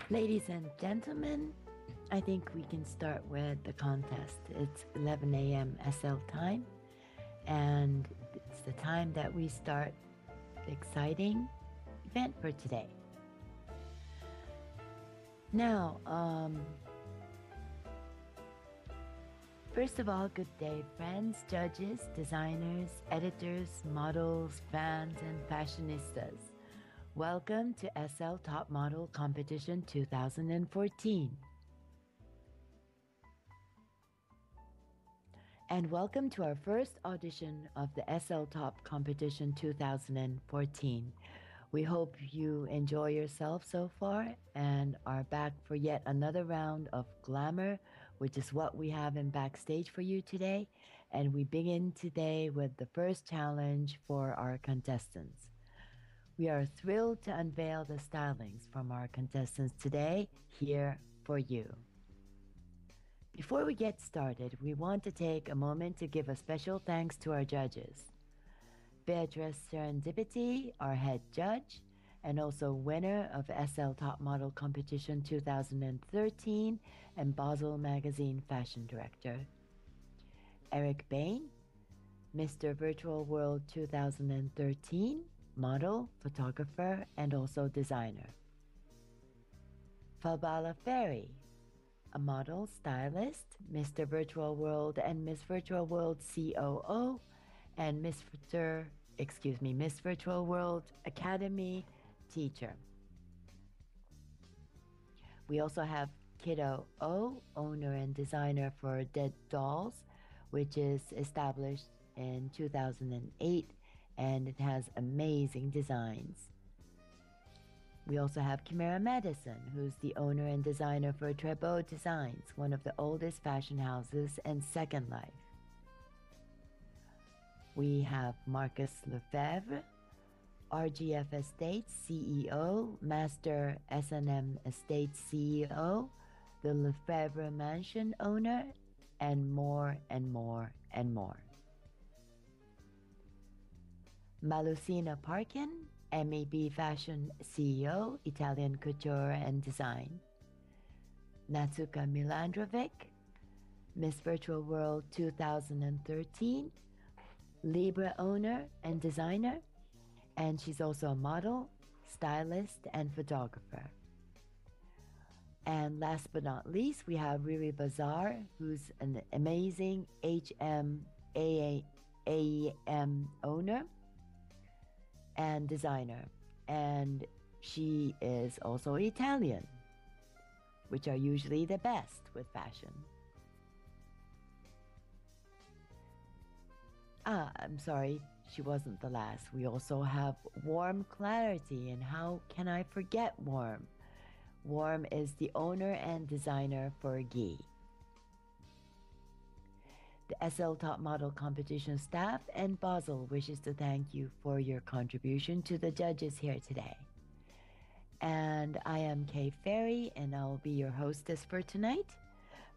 Ladies and gentlemen, I think we can start with the contest. It's 11 a.m. SL time, and it's the time that we start the exciting event for today. Now, first of all, good day, friends, judges, designers, editors, models, fans, and fashionistas. Welcome to SL Top Model Competition 2014. And welcome to our first audition of the SL Top Competition 2014. We hope you enjoy yourself so far and are back for yet another round of glamour, which is what we have in backstage for you today. And we begin today with the first challenge for our contestants. We are thrilled to unveil the stylings from our contestants today here for you. Before we get started, we want to take a moment to give a special thanks to our judges. Beatrice Serendipity, our head judge, and also winner of SL Top Model Competition 2013 and Basel Magazine Fashion Director. Eric Bain, Mr. Virtual World 2013, model, photographer, and also designer. Fabala Ferry, a model, stylist, Mr. Virtual World and Miss Virtual World COO, and Miss Virtual World Academy teacher. We also have Kiddo O, owner and designer for Dead Dolls, which is established in 2008, and it has amazing designs. We also have Chimera Madison, who's the owner and designer for Trebot Designs, one of the oldest fashion houses, and Second Life. We have Marcus Lefebvre, RGF Estates CEO, Master S&M Estates CEO, the Lefebvre Mansion owner, and more and more and more. Malusina Parkin, MEB Fashion CEO, Italian Couture and Design. Natsuka Milandrovic, Miss Virtual World 2013, Libra owner and designer, and she's also a model, stylist, and photographer. And last but not least, we have Riri Bazaar, who's an amazing AEM owner and designer, and she is also Italian, which are usually the best with fashion. I'm sorry, she wasn't the last. We also have Warm Clarity, and how can I forget Warm? Warm is the owner and designer for Guy. The SL Top Model Competition staff and Basel wishes to thank you for your contribution to the judges here today. And I am Kay Ferry, and I'll be your hostess for tonight.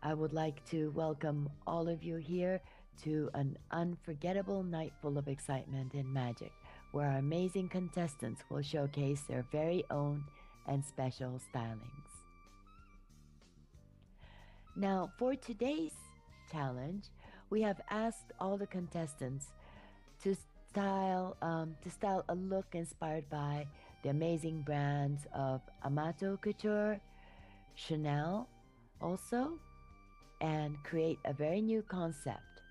I would like to welcome all of you here to an unforgettable night full of excitement and magic, where our amazing contestants will showcase their very own and special stylings. Now, for today's challenge, we have asked all the contestants to style a look inspired by the amazing brands of Amato Couture, Chanel also, and create a very new concept.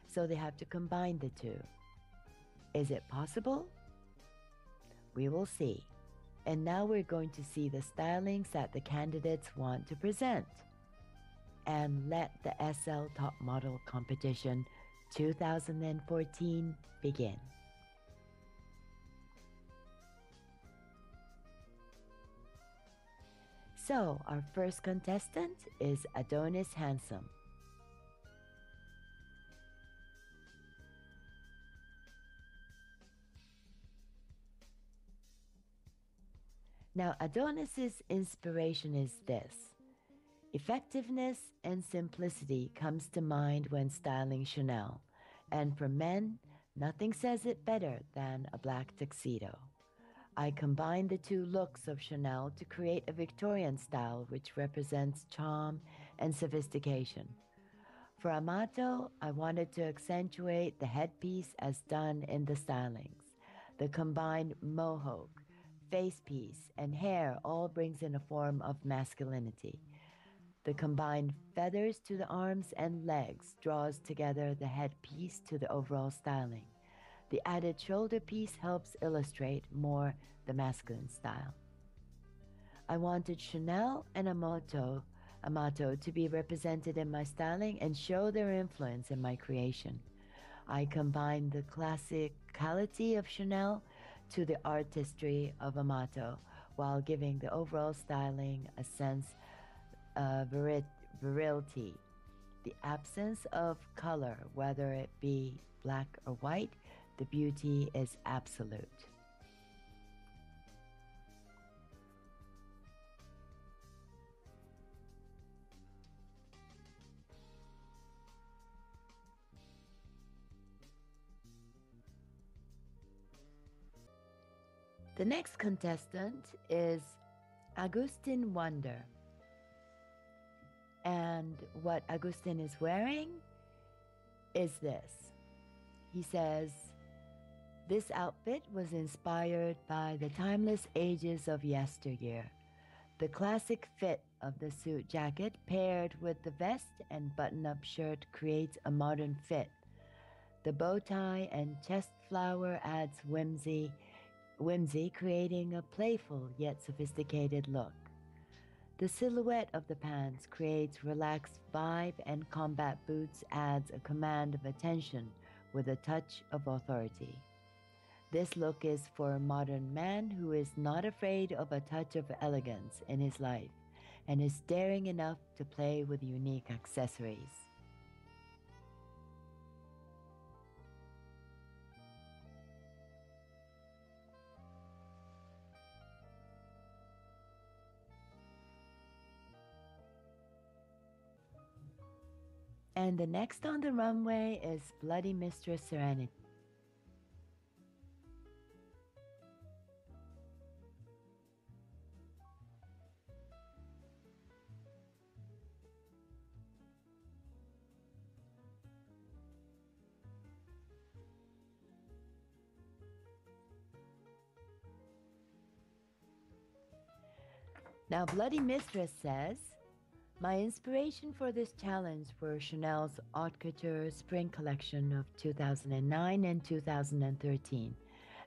So they have to combine the two. Is it possible? We will see. And now we're going to see the stylings that the candidates want to present. And let the SL Top Model Competition 2014 begin. So, our first contestant is Adonis Handsome. Now, Adonis's inspiration is this. Effectiveness and simplicity comes to mind when styling Chanel, and for men, nothing says it better than a black tuxedo. I combined the two looks of Chanel to create a Victorian style which represents charm and sophistication. For Amato, I wanted to accentuate the headpiece as done in the stylings. The combined mohawk, face piece, and hair all brings in a form of masculinity. The combined feathers to the arms and legs draws together the headpiece to the overall styling. The added shoulder piece helps illustrate more the masculine style. I wanted Chanel and Amato to be represented in my styling and show their influence in my creation. I combined the classicality of Chanel to the artistry of Amato while giving the overall styling a sense of virility. The absence of color, whether it be black or white, the beauty is absolute. The next contestant is Agustin Wonder. And what Agustin is wearing is this. He says, "This outfit was inspired by the timeless ages of yesteryear. The classic fit of the suit jacket paired with the vest and button-up shirt creates a modern fit. The bow tie and chest flower adds whimsy, creating a playful yet sophisticated look. The silhouette of the pants creates relaxed vibe and combat boots adds a command of attention with a touch of authority. This look is for a modern man who is not afraid of a touch of elegance in his life and is daring enough to play with unique accessories." And the next on the runway is Bloody Mistress Serenity. Now, Bloody Mistress says, "My inspiration for this challenge were Chanel's Haute Couture Spring Collection of 2009 and 2013,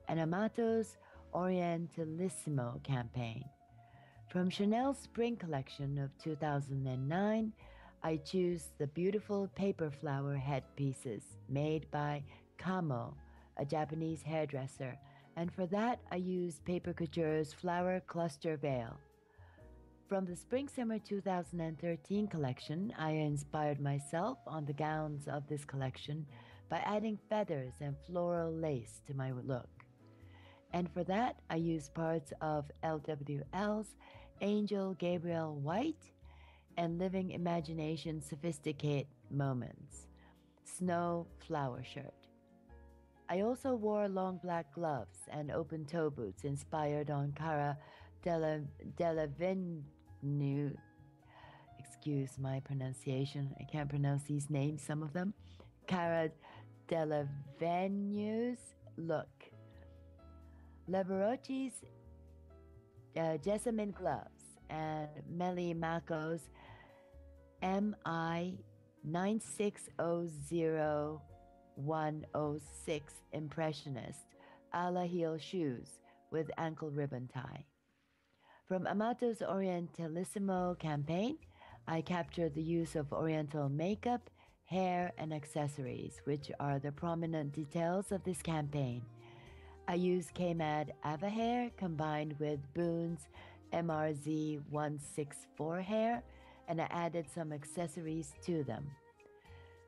and Amato's Orientalissimo campaign. From Chanel's Spring Collection of 2009, I choose the beautiful paper flower headpieces made by Kamo, a Japanese hairdresser, and for that I used Paper Couture's Flower Cluster Veil. From the Spring-Summer 2013 collection, I inspired myself on the gowns of this collection by adding feathers and floral lace to my look. And for that, I used parts of LWL's Angel Gabriel White and Living Imagination Sophisticate Moments Snow Flower Shirt. I also wore long black gloves and open toe boots inspired on Cara Delevingne. Excuse my pronunciation. I can't pronounce these names, some of them. Cara Delevingne's look. Liberoci's Jessamine gloves and Melly Mako's MI 9600106 Impressionist a la heel shoes with ankle ribbon tie. From Amato's Orientalissimo campaign, I captured the use of Oriental makeup, hair, and accessories, which are the prominent details of this campaign. I used K-Mad Ava hair combined with Boone's MRZ 164 hair, and I added some accessories to them.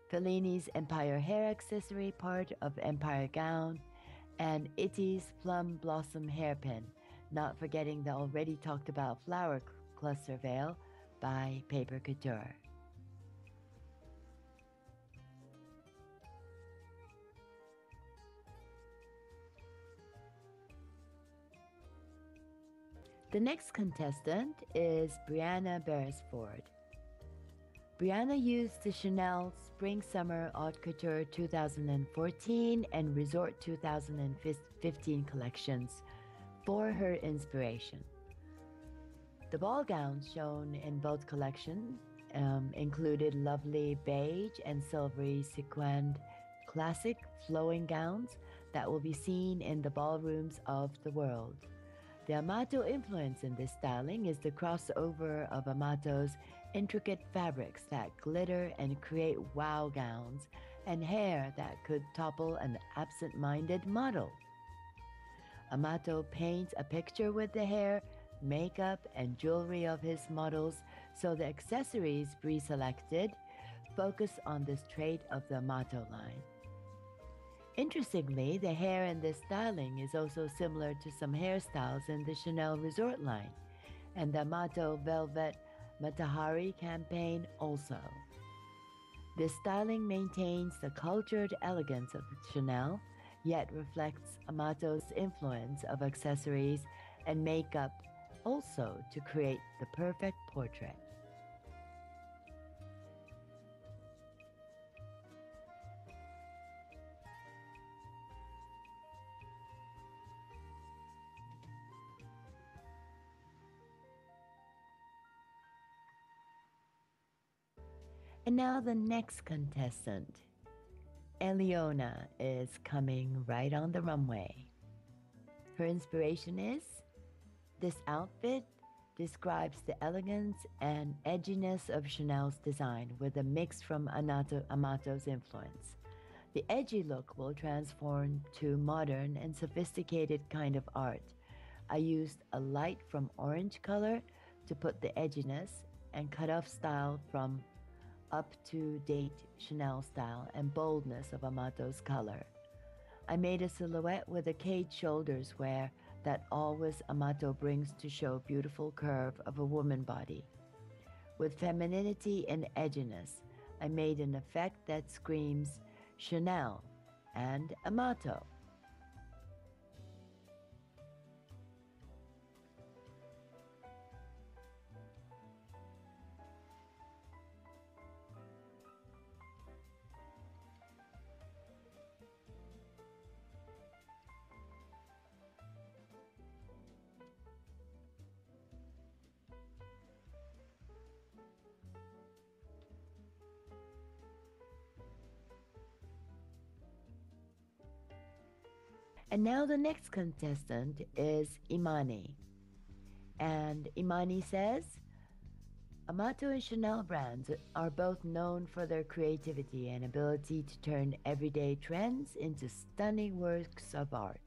Fellini's Empire hair accessory part of Empire gown, and Itty's Plum Blossom hairpin, not forgetting the already talked about flower cluster veil by Paper Couture. The next contestant is Brianna Beresford. Brianna used the Chanel Spring Summer Haute Couture 2014 and Resort 2015 collections for her inspiration. The ball gowns shown in both collections included lovely beige and silvery sequined classic flowing gowns that will be seen in the ballrooms of the world. The Amato influence in this styling is the crossover of Amato's intricate fabrics that glitter and create wow gowns and hair that could topple an absent-minded model. Amato paints a picture with the hair, makeup, and jewelry of his models, so the accessories pre-selected focus on this trait of the Amato line. Interestingly, the hair in this styling is also similar to some hairstyles in the Chanel Resort line, and the Amato Velvet Matahari campaign also. This styling maintains the cultured elegance of Chanel, yet reflects Amato's influence of accessories and makeup also to create the perfect portrait. And now the next contestant, Leona, is coming right on the runway. Her inspiration is this outfit describes the elegance and edginess of Chanel's design with a mix from Amato's influence. The edgy look will transform to modern and sophisticated kind of art. I used a light from orange color to put the edginess and cut-off style from up-to-date Chanel style and boldness of Amato's color. I made a silhouette with a cage shoulders wear that always Amato brings to show beautiful curve of a woman body. With femininity and edginess, I made an effect that screams Chanel and Amato. And now the next contestant is Imani. And Imani says, Amato and Chanel brands are both known for their creativity and ability to turn everyday trends into stunning works of art.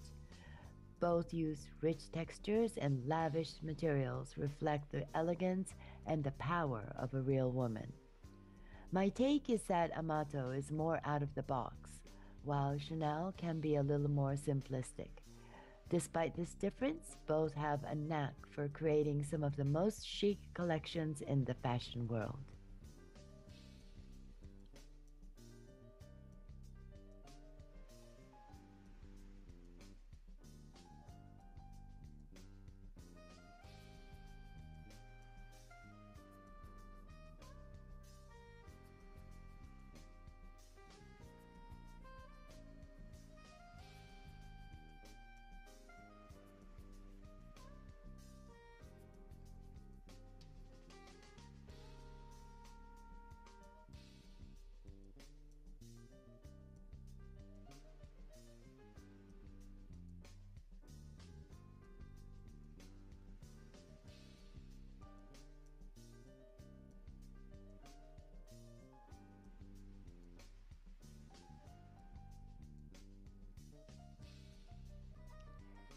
Both use rich textures and lavish materials reflect the elegance and the power of a real woman. My take is that Amato is more out of the box, while Chanel can be a little more simplistic. Despite this difference, both have a knack for creating some of the most chic collections in the fashion world.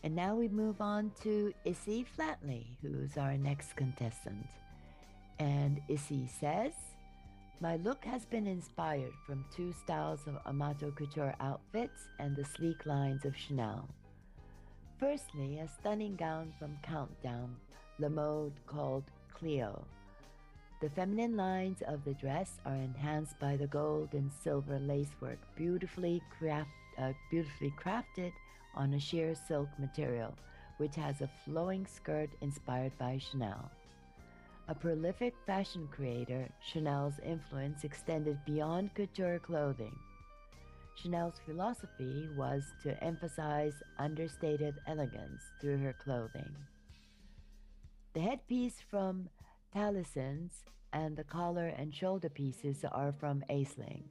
And now we move on to Issy Flatley, who's our next contestant. And Issy says, my look has been inspired from two styles of Amato couture outfits and the sleek lines of Chanel. Firstly, a stunning gown from Countdown, Le Mode called Cleo. The feminine lines of the dress are enhanced by the gold and silver lacework beautifully crafted on a sheer silk material which has a flowing skirt inspired by Chanel. A prolific fashion creator, Chanel's influence extended beyond couture clothing. Chanel's philosophy was to emphasize understated elegance through her clothing. The headpiece from Talisons and the collar and shoulder pieces are from Aisling.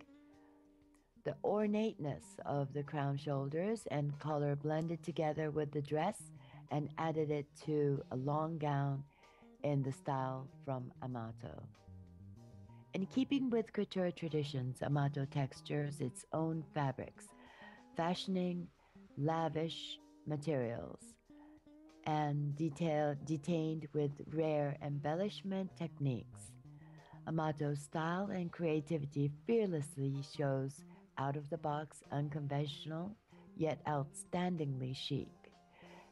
The ornateness of the crown shoulders and collar blended together with the dress and added it to a long gown in the style from Amato. In keeping with couture traditions, Amato textures its own fabrics, fashioning lavish materials and detained with rare embellishment techniques. Amato's style and creativity fearlessly shows out-of-the-box, unconventional, yet outstandingly chic.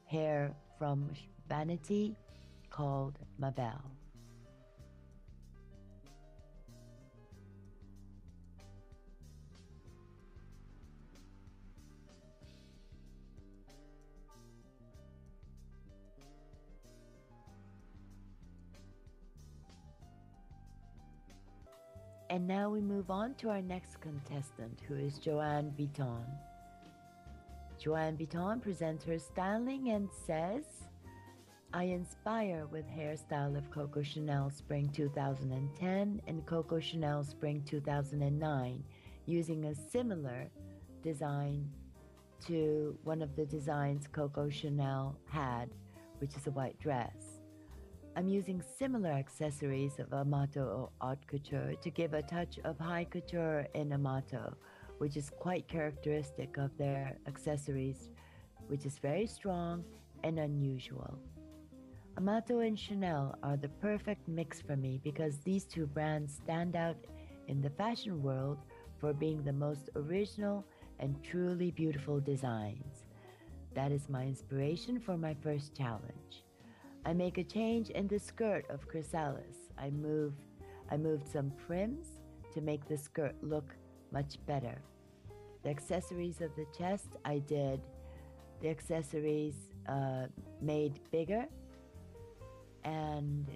Hair from Vanity called Mabel. And now we move on to our next contestant, who is Joanne Vuitton. Joanne Vuitton presents her styling and says, I inspire with hairstyle of Coco Chanel Spring 2010 and Coco Chanel Spring 2009, using a similar design to one of the designs Coco Chanel had, which is a white dress. I'm using similar accessories of Amato Haute Couture to give a touch of high couture in Amato, which is quite characteristic of their accessories, which is very strong and unusual. Amato and Chanel are the perfect mix for me because these two brands stand out in the fashion world for being the most original and truly beautiful designs. That is my inspiration for my first challenge. I make a change in the skirt of Chrysalis. I moved some trims to make the skirt look much better. The accessories of the chest, I did the accessories made bigger, and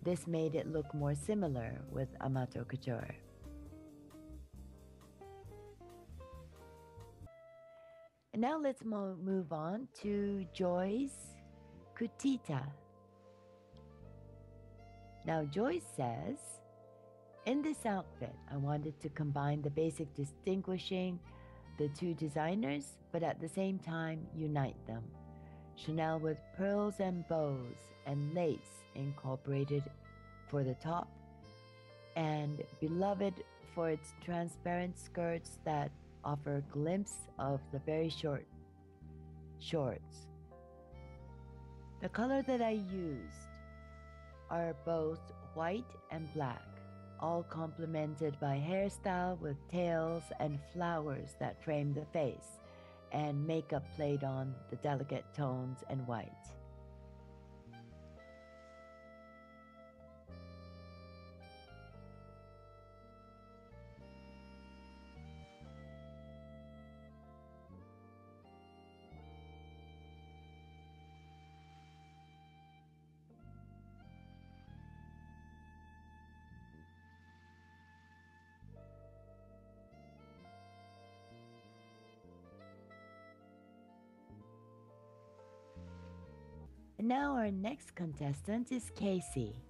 this made it look more similar with Amato Couture. And now let's move on to Joyce Kutita. Now Joyce says, in this outfit, I wanted to combine the basic distinguishing the two designers, but at the same time unite them. Chanel with pearls and bows and lace incorporated for the top, and beloved for its transparent skirts that offer a glimpse of the very short shorts. The color that I used are both white and black, all complemented by hairstyle with tails and flowers that frame the face, and makeup played on the delicate tones and white. And now our next contestant is Casey.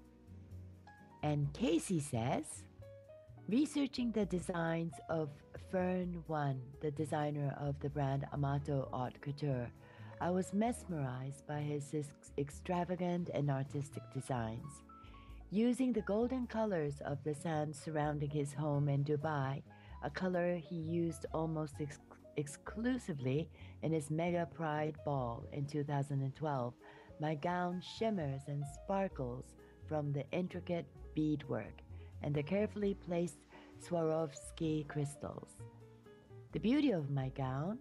And Casey says, researching the designs of Fern One, the designer of the brand Amato Haute Couture, I was mesmerized by his extravagant and artistic designs. Using the golden colors of the sand surrounding his home in Dubai, a color he used almost exclusively in his Mega Pride Ball in 2012, my gown shimmers and sparkles from the intricate beadwork and the carefully placed Swarovski crystals. The beauty of my gown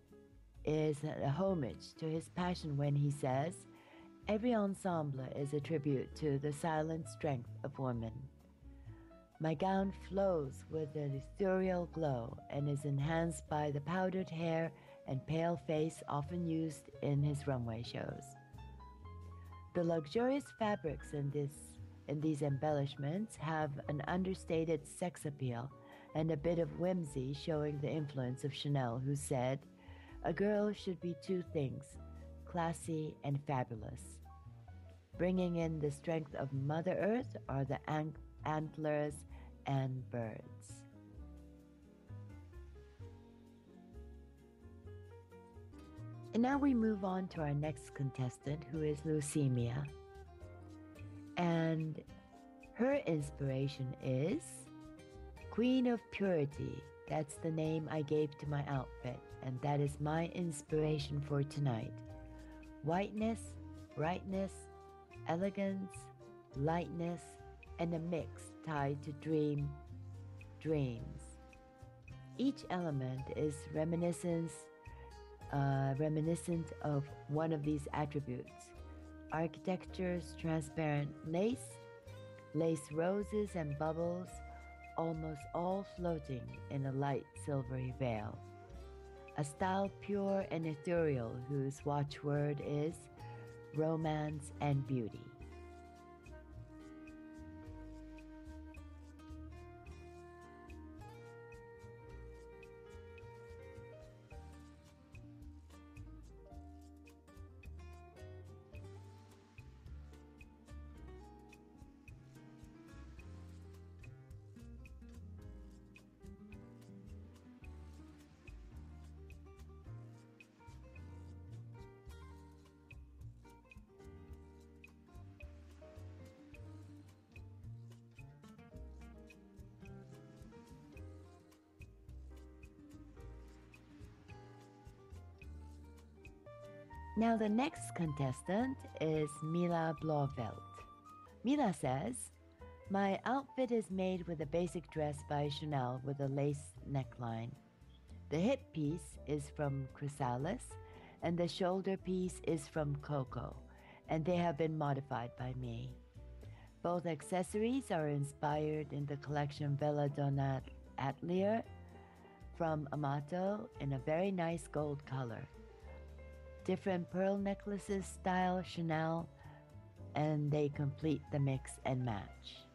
is a homage to his passion when he says, every ensemble is a tribute to the silent strength of woman. My gown flows with an ethereal glow and is enhanced by the powdered hair and pale face often used in his runway shows. The luxurious fabrics in these embellishments have an understated sex appeal and a bit of whimsy, showing the influence of Chanel, who said, "A girl should be two things, classy and fabulous." Bringing in the strength of Mother Earth are the antlers and birds. And now we move on to our next contestant, who is Leucemia. And her inspiration is Queen of Purity. That's the name I gave to my outfit, and that is my inspiration for tonight. Whiteness, brightness, elegance, lightness, and a mix tied to dreams. Each element is reminiscent of one of these attributes. Architecture's transparent lace roses and bubbles, almost all floating in a light silvery veil. A style pure and ethereal, whose watchword is romance and beauty. Now the next contestant is Mila Blauvelt. Mila says, "My outfit is made with a basic dress by Chanel with a lace neckline. The hip piece is from Chrysalis and the shoulder piece is from Coco, and they have been modified by me. Both accessories are inspired in the collection Bella Donat Atelier from Amato in a very nice gold color. Different pearl necklaces style Chanel, and they complete the mix and match."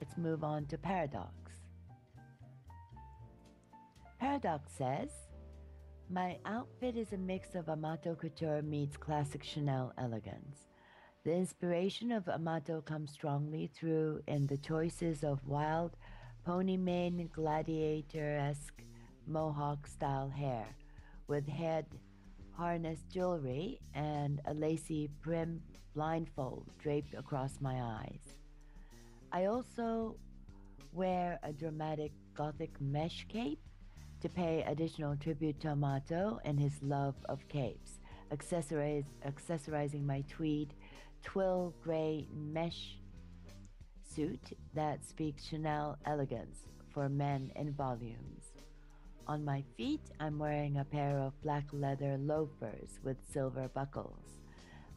Let's move on to Paradox. Paradox says, "My outfit is a mix of Amato couture meets classic Chanel elegance. The inspiration of Amato comes strongly through in the choices of wild pony mane gladiator-esque mohawk-style hair with head harness jewelry and a lacy prim blindfold draped across my eyes. I also wear a dramatic gothic mesh cape to pay additional tribute to Amato and his love of capes, accessorizing my tweed twill gray mesh suit that speaks Chanel elegance for men in volumes. On my feet, I'm wearing a pair of black leather loafers with silver buckles.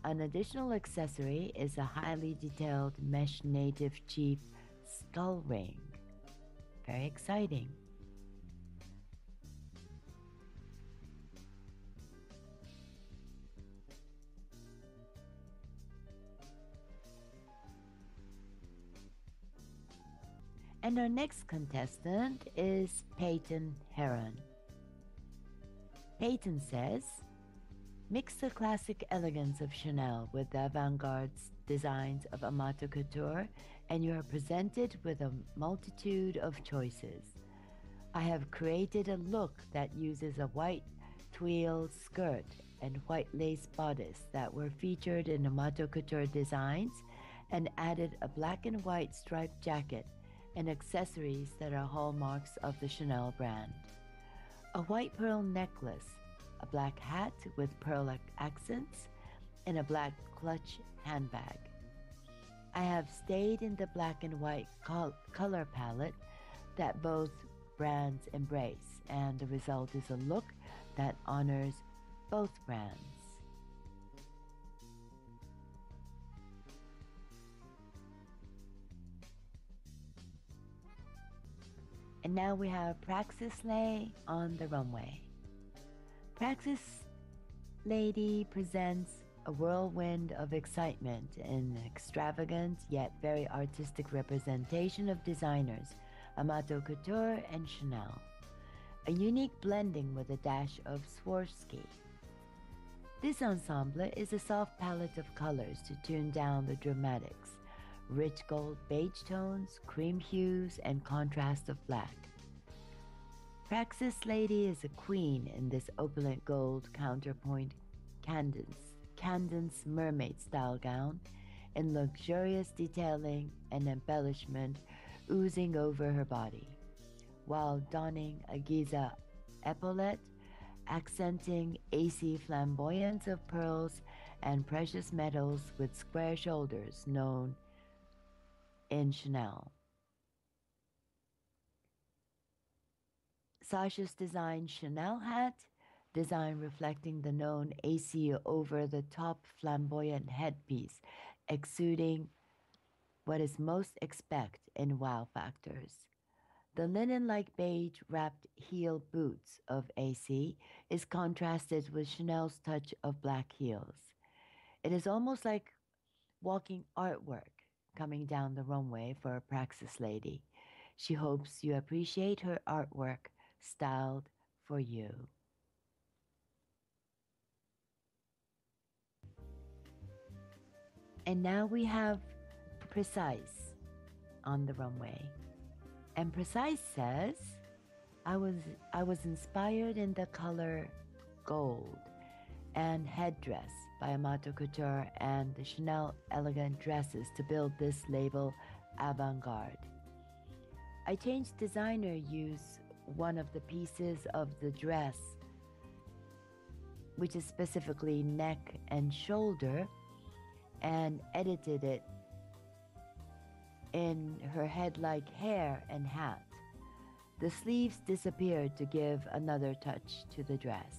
An additional accessory is a highly detailed mesh native chief skull ring. Very exciting." And our next contestant is Peyton Heron. Peyton says, mix the classic elegance of Chanel with the avant-garde designs of Amato Couture, and you are presented with a multitude of choices. I have created a look that uses a white twill skirt and white lace bodice that were featured in Amato Couture designs, and added a black and white striped jacket and accessories that are hallmarks of the Chanel brand. A white pearl necklace, a black hat with pearl accents, and a black clutch handbag. I have stayed in the black and white color palette that both brands embrace, and the result is a look that honors both brands. And now we have Praxis Lady on the runway. Praxis Lady presents a whirlwind of excitement in an extravagant yet very artistic representation of designers Amato Couture and Chanel, a unique blending with a dash of Swarovski. This ensemble is a soft palette of colors to tune down the dramatics, rich gold beige tones, cream hues, and contrast of black. Praxis Lady is a queen in this opulent gold counterpoint Cadence mermaid-style gown in luxurious detailing and embellishment oozing over her body, while donning a Giza epaulette, accenting AC flamboyance of pearls and precious metals with square shoulders known in Chanel. Sasha's designed Chanel hat, design reflecting the known AC over-the-top flamboyant headpiece, exuding what is most expect in wow factors. The linen-like beige wrapped heel boots of AC is contrasted with Chanel's touch of black heels. It is almost like walking artwork coming down the runway for a Praxis Lady. She hopes you appreciate her artwork styled for you. And now we have Precise on the runway. And Precise says, I was inspired in the color gold and headdress by Amato Couture and the Chanel elegant dresses to build this label avant-garde. I changed designer use one of the pieces of the dress, which is specifically neck and shoulder, and edited it in her head-like hair and hat. The sleeves disappeared to give another touch to the dress.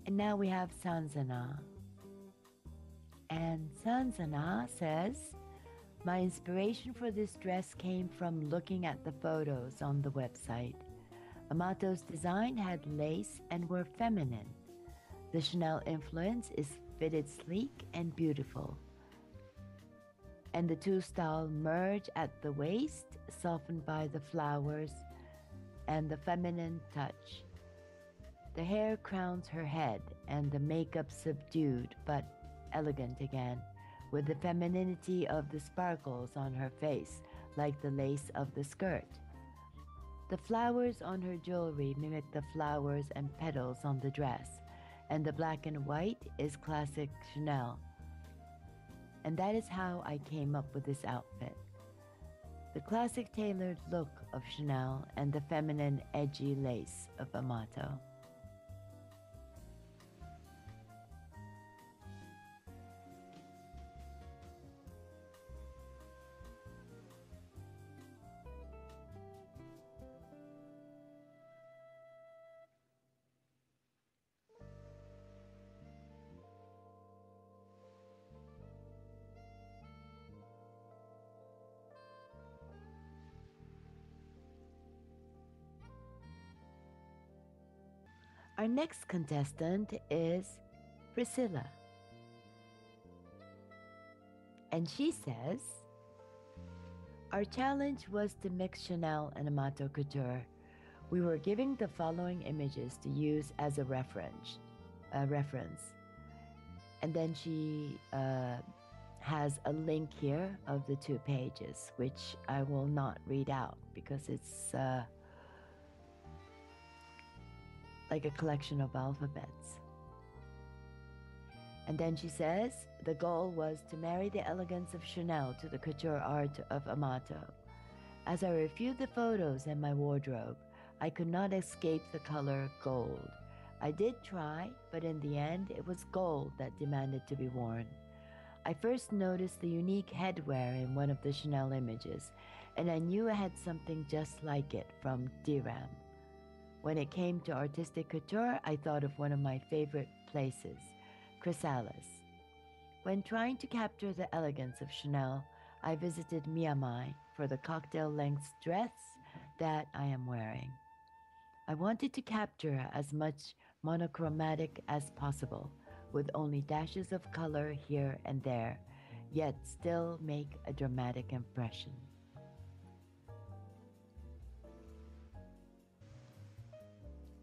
And now we have Sanzana. And Sanzana says, my inspiration for this dress came from looking at the photos on the website. Amato's design had lace and were feminine. The Chanel influence is fitted sleek and beautiful. And the two styles merge at the waist, softened by the flowers and the feminine touch. The hair crowns her head and the makeup subdued but elegant again, with the femininity of the sparkles on her face like the lace of the skirt. The flowers on her jewelry mimic the flowers and petals on the dress, and the black and white is classic Chanel. And that is how I came up with this outfit. The classic tailored look of Chanel and the feminine edgy lace of Amato. Our next contestant is Priscilla. And she says, our challenge was to mix Chanel and Amato Couture. We were giving the following images to use as a reference. And then she has a link here of the 2 pages, which I will not read out because it's like a collection of alphabets. And then she says, the goal was to marry the elegance of Chanel to the couture art of Amato. As I reviewed the photos and my wardrobe, I could not escape the color gold. I did try, but in the end, it was gold that demanded to be worn. I first noticed the unique headwear in one of the Chanel images, and I knew I had something just like it from DRAM. When it came to artistic couture, I thought of one of my favorite places, Chrysalis. When trying to capture the elegance of Chanel, I visited Miami for the cocktail-length dress that I am wearing. I wanted to capture as much monochromatic as possible, with only dashes of color here and there, yet still make a dramatic impression.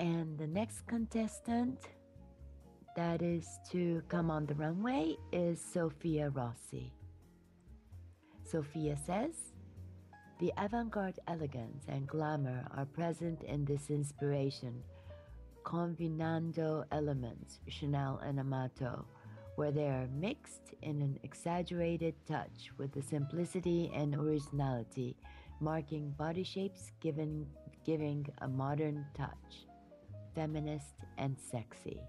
And the next contestant that is to come on the runway is Sophia Rossi. Sophia says, the avant-garde elegance and glamour are present in this inspiration, combinando elements, Chanel and Amato, where they are mixed in an exaggerated touch with the simplicity and originality, marking body shapes giving a modern touch, feminist and sexy.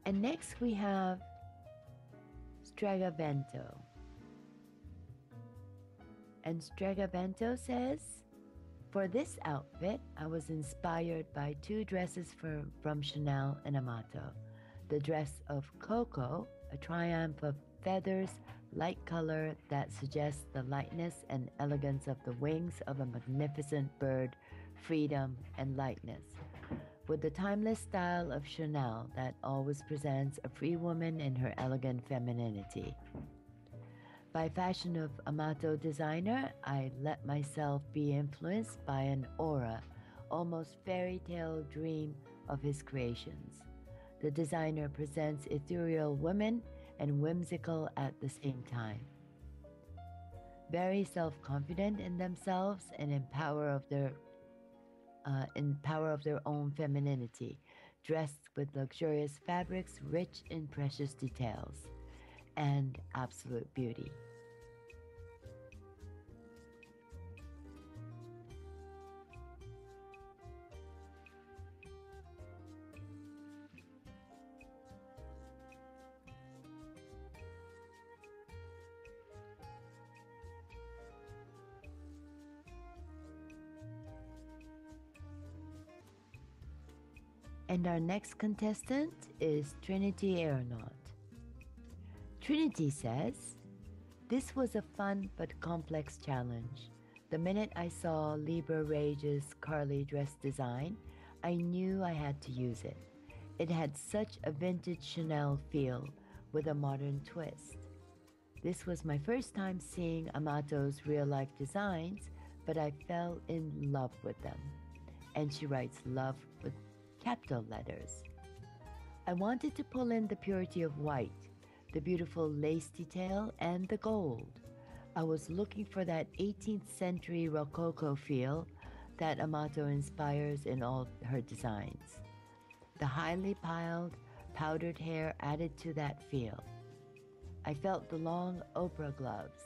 And next we have Strega Vento. And Strega Vento says, for this outfit, I was inspired by 2 dresses from Chanel and Amato. The dress of Coco, a triumph of feathers, light color that suggests the lightness and elegance of the wings of a magnificent bird, freedom and lightness, with the timeless style of Chanel that always presents a free woman in her elegant femininity. By fashion of Amato designer, I let myself be influenced by an aura, almost fairy tale dream of his creations. The designer presents ethereal women and whimsical at the same time. Very self-confident in themselves and in power of their own femininity, dressed with luxurious fabrics rich in precious details, and absolute beauty. And our next contestant is Trinity Aeronaut. Trinity says, this was a fun but complex challenge. The minute I saw Libra Rage's Carly dress design, I knew I had to use it. It had such a vintage Chanel feel with a modern twist. This was my first time seeing Amato's real-life designs, but I fell in love with them. And she writes love with capital letters. I wanted to pull in the purity of white, the beautiful lace detail, and the gold. I was looking for that 18th century Rococo feel that Amato inspires in all her designs. The highly piled, powdered hair added to that feel. I felt the long Oprah gloves.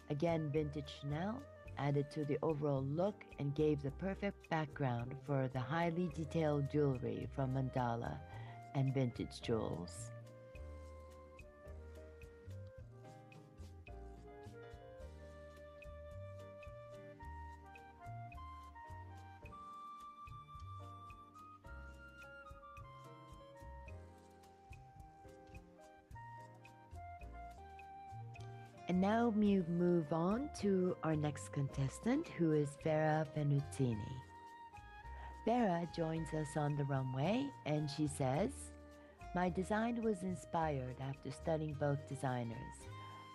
Again, vintage Chanel added to the overall look and gave the perfect background for the highly detailed jewelry from Mandala and vintage jewels. And now we move on to our next contestant, who is Vera Venuzzini. Vera joins us on the runway, and she says, my design was inspired after studying both designers.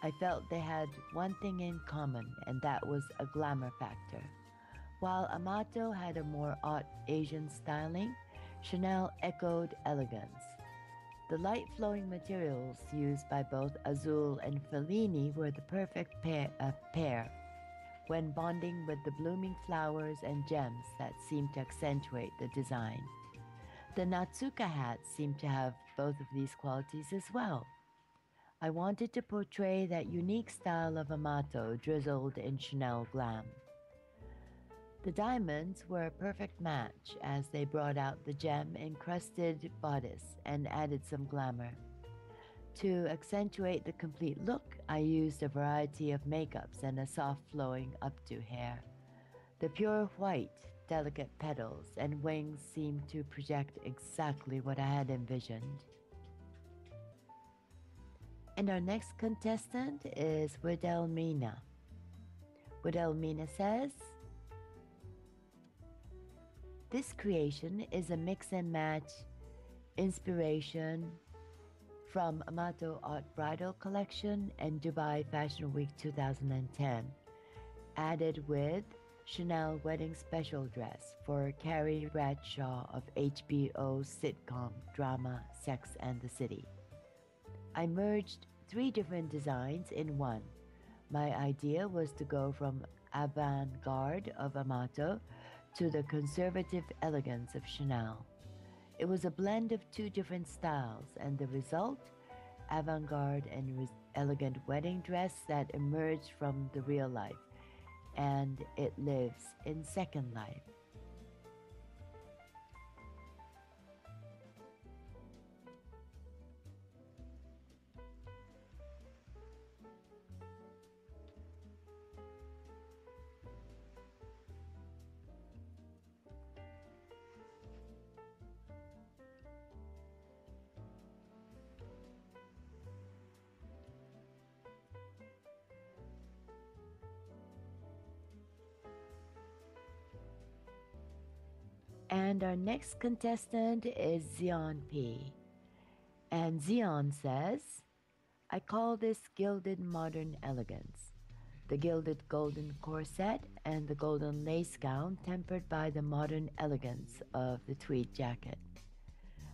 I felt they had one thing in common, and that was a glamour factor. While Amato had a more haute Asian styling, Chanel echoed elegance. The light flowing materials used by both Azul and Fellini were the perfect pair when bonding with the blooming flowers and gems that seemed to accentuate the design. The Natsuka hat seemed to have both of these qualities as well. I wanted to portray that unique style of Amato drizzled in Chanel glam. The diamonds were a perfect match as they brought out the gem-encrusted bodice and added some glamour. To accentuate the complete look, I used a variety of makeups and a soft flowing updo hair. The pure white, delicate petals and wings seemed to project exactly what I had envisioned. And our next contestant is Widelmina. Widelmina says, this creation is a mix and match inspiration from Amato Art Bridal Collection and Dubai Fashion Week 2010, added with Chanel Wedding Special Dress for Carrie Bradshaw of HBO sitcom drama Sex and the City. I merged 3 different designs in one. My idea was to go from avant-garde of Amato to the conservative elegance of Chanel. It was a blend of 2 different styles, and the result, avant-garde and elegant wedding dress that emerged from the real life, and it lives in second life. And our next contestant is Xeon P. And Xeon says, I call this gilded modern elegance. The gilded golden corset and the golden lace gown tempered by the modern elegance of the tweed jacket.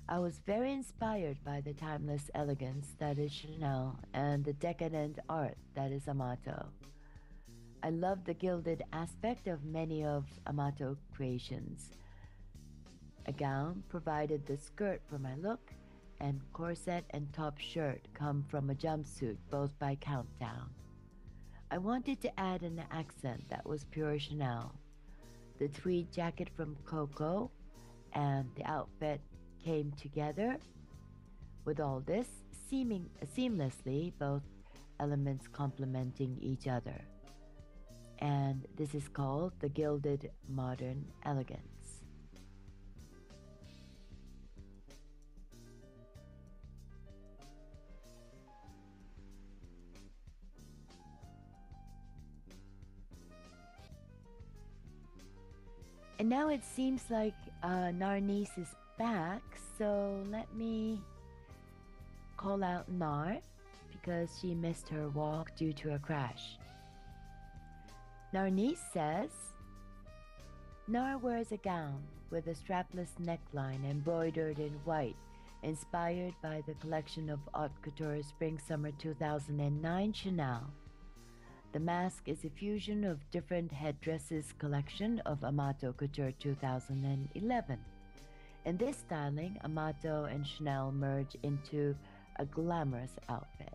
I was very inspired by the timeless elegance that is Chanel and the decadent art that is Amato. I love the gilded aspect of many of Amato creations. A gown provided the skirt for my look, and corset and top shirt come from a jumpsuit, both by Countdown. I wanted to add an accent that was pure Chanel. The tweed jacket from Coco and the outfit came together with all this seamlessly, both elements complementing each other. And this is called the gilded modern elegance. And now it seems like Narnice is back, so let me call out Nar because she missed her walk due to a crash. Narnice says, Nar wears a gown with a strapless neckline embroidered in white, inspired by the collection of Haute Couture Spring-Summer 2009 Chanel. The mask is a fusion of different headdresses collection of Amato Couture 2011. In this styling, Amato and Chanel merge into a glamorous outfit.